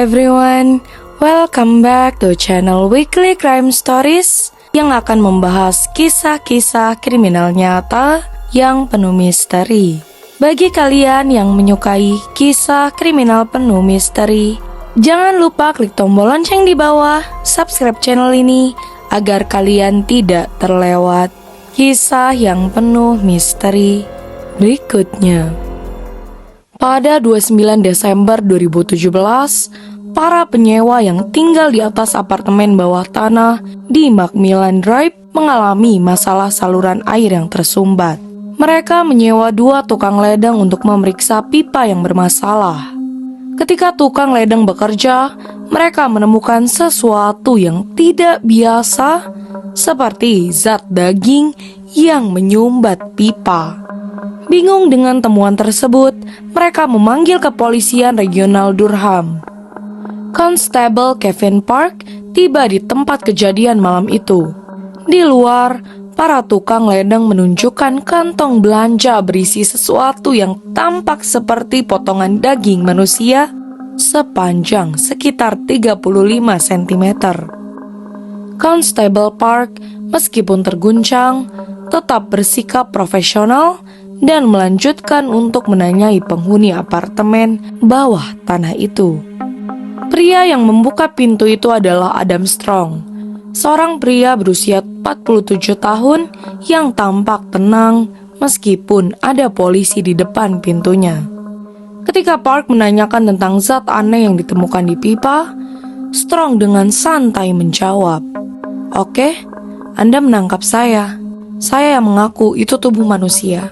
everyone, welcome back to channel Weekly Crime Stories yang akan membahas kisah-kisah kriminal nyata yang penuh misteri. Bagi kalian yang menyukai kisah kriminal penuh misteri, jangan lupa klik tombol lonceng di bawah, subscribe channel ini agar kalian tidak terlewat kisah yang penuh misteri berikutnya. Pada 29 Desember 2017, para penyewa yang tinggal di atas apartemen bawah tanah di Macmillan Drive mengalami masalah saluran air yang tersumbat. Mereka menyewa 2 tukang ledeng untuk memeriksa pipa yang bermasalah. Ketika tukang ledeng bekerja, mereka menemukan sesuatu yang tidak biasa, seperti zat daging yang menyumbat pipa. Bingung dengan temuan tersebut, mereka memanggil kepolisian regional Durham. Constable Kevin Park tiba di tempat kejadian malam itu. Di luar, para tukang ledeng menunjukkan kantong belanja berisi sesuatu yang tampak seperti potongan daging manusia sepanjang sekitar 35 cm. Constable Park, meskipun terguncang, tetap bersikap profesional dan melanjutkan untuk menanyai penghuni apartemen bawah tanah itu. Pria yang membuka pintu itu adalah Adam Strong, seorang pria berusia 47 tahun yang tampak tenang meskipun ada polisi di depan pintunya. Ketika Park menanyakan tentang zat aneh yang ditemukan di pipa, Strong dengan santai menjawab, "Oke, Anda menangkap saya. Saya yang mengaku itu tubuh manusia.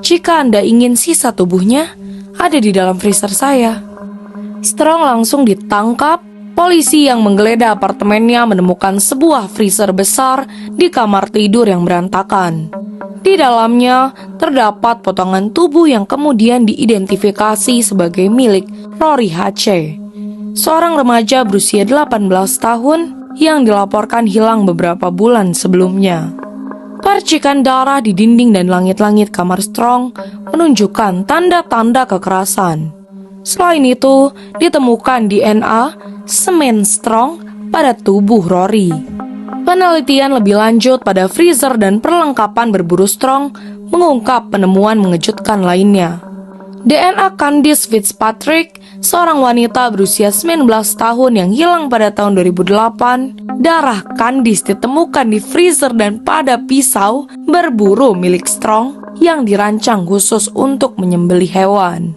Jika Anda ingin sisa tubuhnya, ada di dalam freezer saya." Strong langsung ditangkap. Polisi yang menggeledah apartemennya menemukan sebuah freezer besar di kamar tidur yang berantakan. Di dalamnya terdapat potongan tubuh yang kemudian diidentifikasi sebagai milik Rory H., seorang remaja berusia 18 tahun yang dilaporkan hilang beberapa bulan sebelumnya. Percikan darah di dinding dan langit-langit kamar Strong menunjukkan tanda-tanda kekerasan. Selain itu, ditemukan DNA semen Strong pada tubuh Rory. Penelitian lebih lanjut pada freezer dan perlengkapan berburu Strong mengungkap penemuan mengejutkan lainnya. DNA Candice Fitzpatrick, seorang wanita berusia 19 tahun yang hilang pada tahun 2008. Darah Candice ditemukan di freezer dan pada pisau berburu milik Strong yang dirancang khusus untuk menyembelih hewan.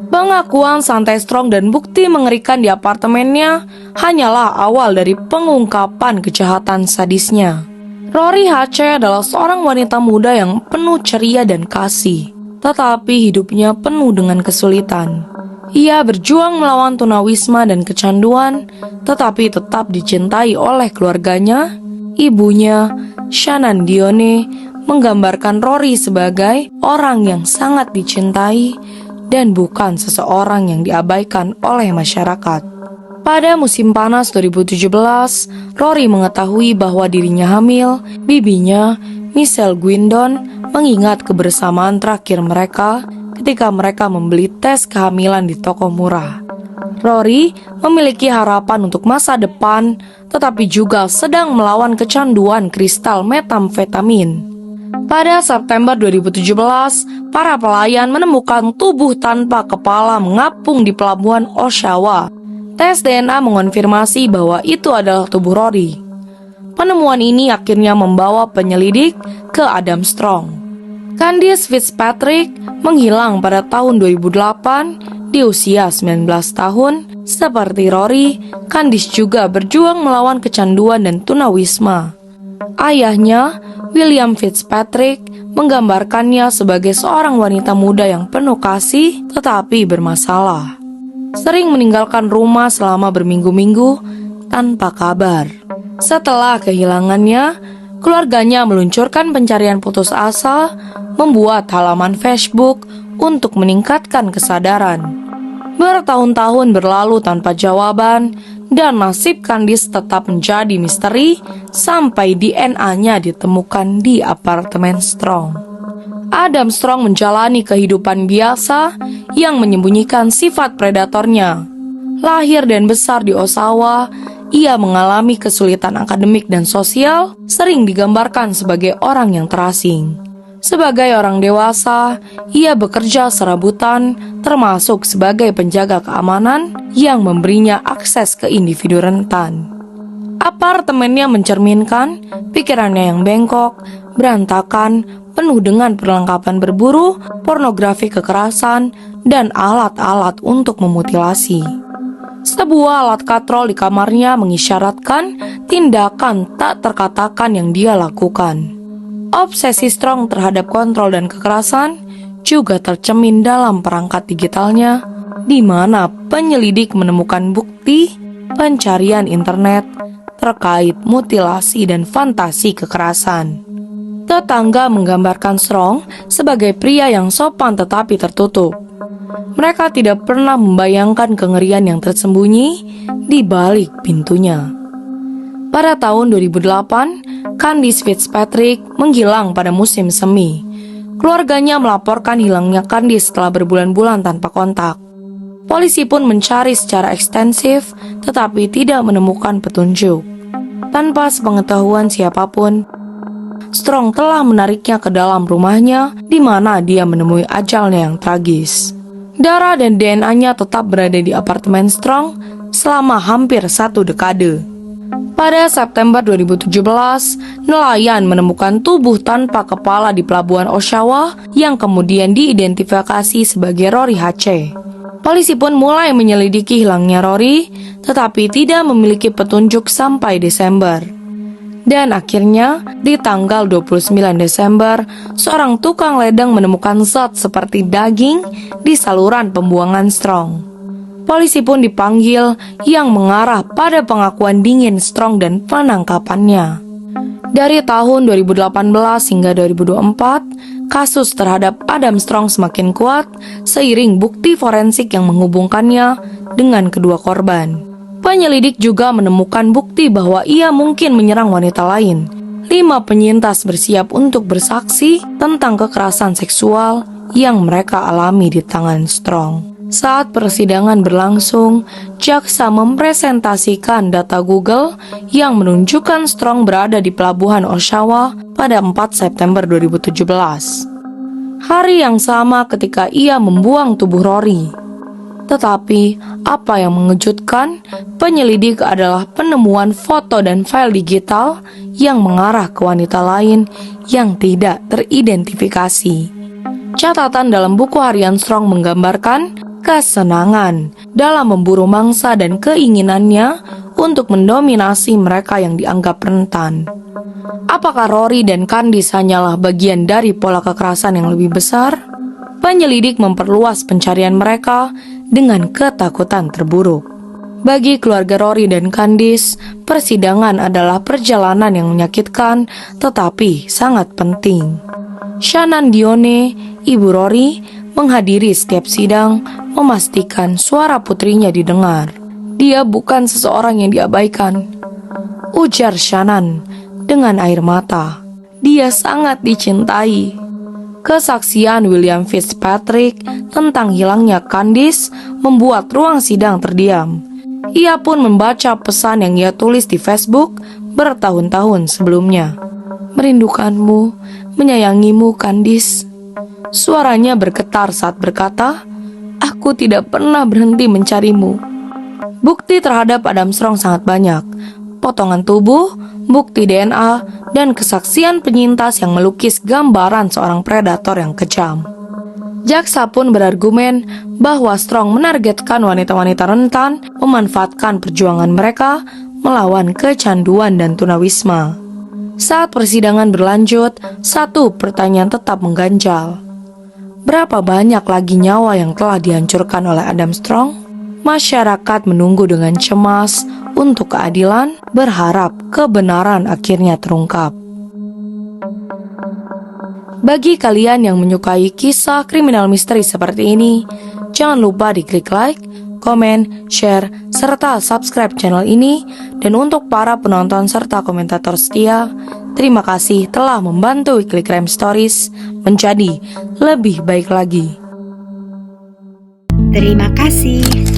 Pengakuan santai Strong dan bukti mengerikan di apartemennya hanyalah awal dari pengungkapan kejahatan sadisnya. Rory H. adalah seorang wanita muda yang penuh ceria dan kasih, tetapi hidupnya penuh dengan kesulitan. Ia berjuang melawan tunawisma dan kecanduan, tetapi tetap dicintai oleh keluarganya. Ibunya, Shannon Dione, menggambarkan Rory sebagai orang yang sangat dicintai dan bukan seseorang yang diabaikan oleh masyarakat. Pada musim panas 2017, Rory mengetahui bahwa dirinya hamil. Bibinya, Michelle Guindon, mengingat kebersamaan terakhir mereka ketika mereka membeli tes kehamilan di toko murah. Rory memiliki harapan untuk masa depan, tetapi juga sedang melawan kecanduan kristal metamfetamin. Pada September 2017, para pelayan menemukan tubuh tanpa kepala mengapung di pelabuhan Oshawa. Tes DNA mengonfirmasi bahwa itu adalah tubuh Rory. Penemuan ini akhirnya membawa penyelidik ke Adam Strong. Candice Fitzpatrick menghilang pada tahun 2008 di usia 19 tahun. Seperti Rory, Candice juga berjuang melawan kecanduan dan tunawisma. Ayahnya, William Fitzpatrick, menggambarkannya sebagai seorang wanita muda yang penuh kasih tetapi bermasalah. Sering meninggalkan rumah selama berminggu-minggu tanpa kabar. Setelah kehilangannya, keluarganya meluncurkan pencarian putus asa, membuat halaman Facebook untuk meningkatkan kesadaran. Bertahun-tahun berlalu tanpa jawaban, dan nasib Candice tetap menjadi misteri sampai DNA-nya ditemukan di apartemen Strong. Adam Strong menjalani kehidupan biasa yang menyembunyikan sifat predatornya. Lahir dan besar di Osawa, ia mengalami kesulitan akademik dan sosial, sering digambarkan sebagai orang yang terasing. Sebagai orang dewasa, ia bekerja serabutan, termasuk sebagai penjaga keamanan yang memberinya akses ke individu rentan. Apartemennya mencerminkan pikirannya yang bengkok, berantakan, penuh dengan perlengkapan berburu, pornografi kekerasan, dan alat-alat untuk memutilasi. Sebuah alat katrol di kamarnya mengisyaratkan tindakan tak terkatakan yang dia lakukan. Obsesi Strong terhadap kontrol dan kekerasan juga tercermin dalam perangkat digitalnya, di mana penyelidik menemukan bukti pencarian internet terkait mutilasi dan fantasi kekerasan. Tetangga menggambarkan Strong sebagai pria yang sopan tetapi tertutup. Mereka tidak pernah membayangkan kengerian yang tersembunyi di balik pintunya. Pada tahun 2008, Candice Fitzpatrick menghilang pada musim semi. Keluarganya melaporkan hilangnya Candice setelah berbulan-bulan tanpa kontak. Polisi pun mencari secara ekstensif, tetapi tidak menemukan petunjuk. Tanpa sepengetahuan siapapun, Strong telah menariknya ke dalam rumahnya, di mana dia menemui ajalnya yang tragis. Darah dan DNA-nya tetap berada di apartemen Strong selama hampir 1 dekade. Pada September 2017, nelayan menemukan tubuh tanpa kepala di pelabuhan Oshawa yang kemudian diidentifikasi sebagai Rory H. Polisi pun mulai menyelidiki hilangnya Rory, tetapi tidak memiliki petunjuk sampai Desember. Dan akhirnya, di tanggal 29 Desember, seorang tukang ledeng menemukan zat seperti daging di saluran pembuangan Strong. Polisi pun dipanggil yang mengarah pada pengakuan dingin Strong dan penangkapannya. Dari tahun 2018 hingga 2024, kasus terhadap Adam Strong semakin kuat seiring bukti forensik yang menghubungkannya dengan kedua korban. Penyelidik juga menemukan bukti bahwa ia mungkin menyerang wanita lain. 5 penyintas bersiap untuk bersaksi tentang kekerasan seksual yang mereka alami di tangan Strong. Saat persidangan berlangsung, jaksa mempresentasikan data Google yang menunjukkan Strong berada di pelabuhan Oshawa pada 4 September 2017. Hari yang sama ketika ia membuang tubuh Rory. Tetapi, apa yang mengejutkan, penyelidik adalah penemuan foto dan file digital yang mengarah ke wanita lain yang tidak teridentifikasi. Catatan dalam buku harian Strong menggambarkan kesenangan dalam memburu mangsa dan keinginannya untuk mendominasi mereka yang dianggap rentan. Apakah Rory dan Candice hanyalah bagian dari pola kekerasan yang lebih besar? Penyelidik memperluas pencarian mereka dengan ketakutan terburuk. Bagi keluarga Rory dan Candice, persidangan adalah perjalanan yang menyakitkan tetapi sangat penting. Shannon Dione, ibu Rory, menghadiri setiap sidang, memastikan suara putrinya didengar. Dia bukan seseorang yang diabaikan, ujar Shannon dengan air mata. Dia sangat dicintai. Kesaksian William Fitzpatrick tentang hilangnya Candice membuat ruang sidang terdiam. Ia pun membaca pesan yang ia tulis di Facebook bertahun-tahun sebelumnya. Merindukanmu, menyayangimu Candice. Suaranya bergetar saat berkata, "Aku tidak pernah berhenti mencarimu." Bukti terhadap Adam Strong sangat banyak. Potongan tubuh, bukti DNA, dan kesaksian penyintas yang melukis gambaran seorang predator yang kejam. Jaksa pun berargumen bahwa Strong menargetkan wanita-wanita rentan, memanfaatkan perjuangan mereka melawan kecanduan dan tunawisma. Saat persidangan berlanjut, satu pertanyaan tetap mengganjal. Berapa banyak lagi nyawa yang telah dihancurkan oleh Adam Strong? Masyarakat menunggu dengan cemas untuk keadilan, berharap kebenaran akhirnya terungkap. Bagi kalian yang menyukai kisah kriminal misteri seperti ini, jangan lupa diklik like, komen, share, serta subscribe channel ini. Dan untuk para penonton serta komentator setia, terima kasih telah membantu Weekly Crime Stories menjadi lebih baik lagi. Terima kasih.